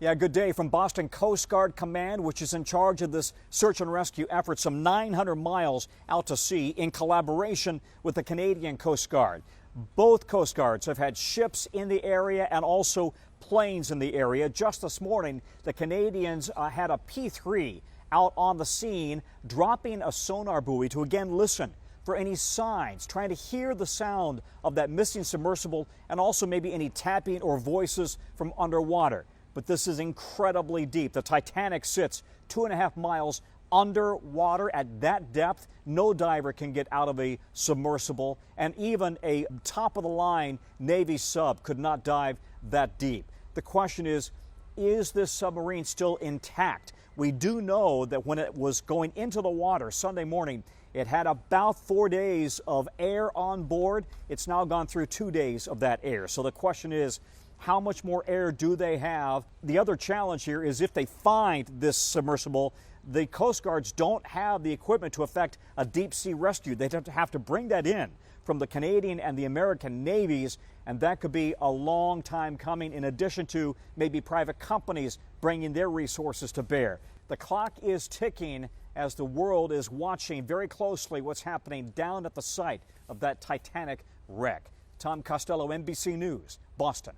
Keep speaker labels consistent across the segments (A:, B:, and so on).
A: Yeah, good day from Boston Coast Guard Command, which is in charge of this search and rescue effort some 900 miles out to sea in collaboration with the Canadian Coast Guard. Both Coast Guards have had ships in the area and also planes in the area. Just this morning, the Canadians had a P3 out on the scene, dropping a sonar buoy to again listen for any signs, trying to hear the sound of that missing submersible and also maybe any tapping or voices from underwater. But this is incredibly deep. The Titanic sits 2.5 miles underwater at that depth. No diver can get out of a submersible, and even a top-of-the-line Navy sub could not dive that deep. The question is this submarine still intact? We do know that when it was going into the water Sunday morning, it had about 4 days of air on board. It's now gone through 2 days of that air. So the question is, how much more air do they have? The other challenge here is if they find this submersible, the Coast Guards don't have the equipment to effect a deep sea rescue. They'd have to bring that in from the Canadian and the American navies, and that could be a long time coming, in addition to maybe private companies bringing their resources to bear. The clock is ticking as the world is watching very closely what's happening down at the site of that Titanic wreck. Tom Costello, NBC News, Boston.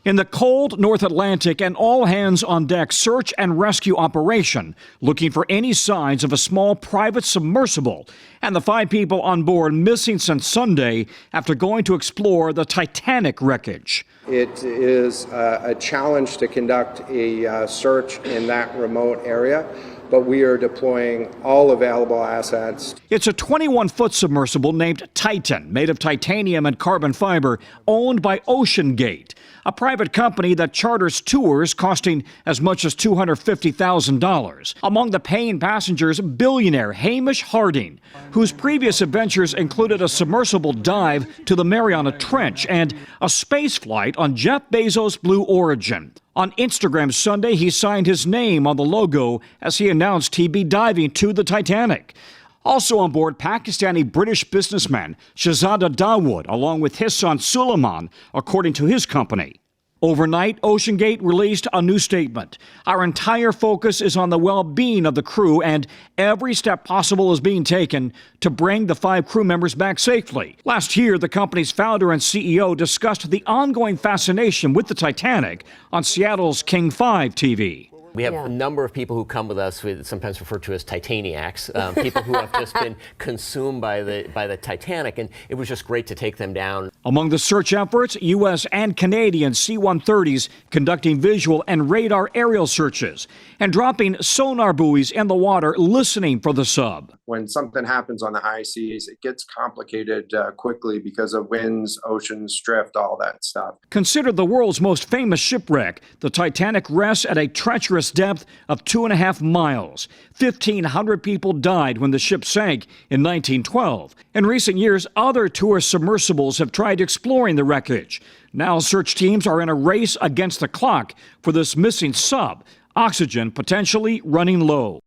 B: In the cold North Atlantic, an all-hands-on-deck search and rescue operation looking for any signs of a small private submersible and the 5 people on board missing since Sunday after going to explore the Titanic wreckage.
C: It is a challenge to conduct a search in that remote area, but we are deploying all available assets.
B: It's a 21-foot submersible named Titan, made of titanium and carbon fiber, owned by OceanGate, a private company that charters tours costing as much as $250,000. Among the paying passengers, billionaire Hamish Harding, whose previous adventures included a submersible dive to the Mariana Trench and a space flight on Jeff Bezos' Blue Origin. On Instagram Sunday, he signed his name on the logo as he announced he'd be diving to the Titanic. Also on board, Pakistani-British businessman Shahzada Dawood, along with his son Suleiman, according to his company. Overnight, OceanGate released a new statement. Our entire focus is on the well-being of the crew, and every step possible is being taken to bring the 5 crew members back safely. Last year, the company's founder and CEO discussed the ongoing fascination with the Titanic on Seattle's King 5 TV.
D: We have a number of people who come with us, sometimes referred to as Titaniacs, people who have just been consumed by the Titanic, and it was just great to take them down.
B: Among the search efforts, U.S. and Canadian C-130s conducting visual and radar aerial searches and dropping sonar buoys in the water listening for the sub.
C: When something happens on the high seas, it gets complicated quickly because of winds, oceans, drift, all that stuff.
B: Considered the world's most famous shipwreck, the Titanic rests at a treacherous depth of 2.5 miles. 1,500 people died when the ship sank in 1912. In recent years, other tourist submersibles have tried exploring the wreckage. Now search teams are in a race against the clock for this missing sub, oxygen potentially running low.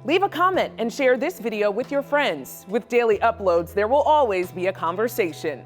E: Leave a comment and share this video with your friends. With daily uploads, there will always be a conversation.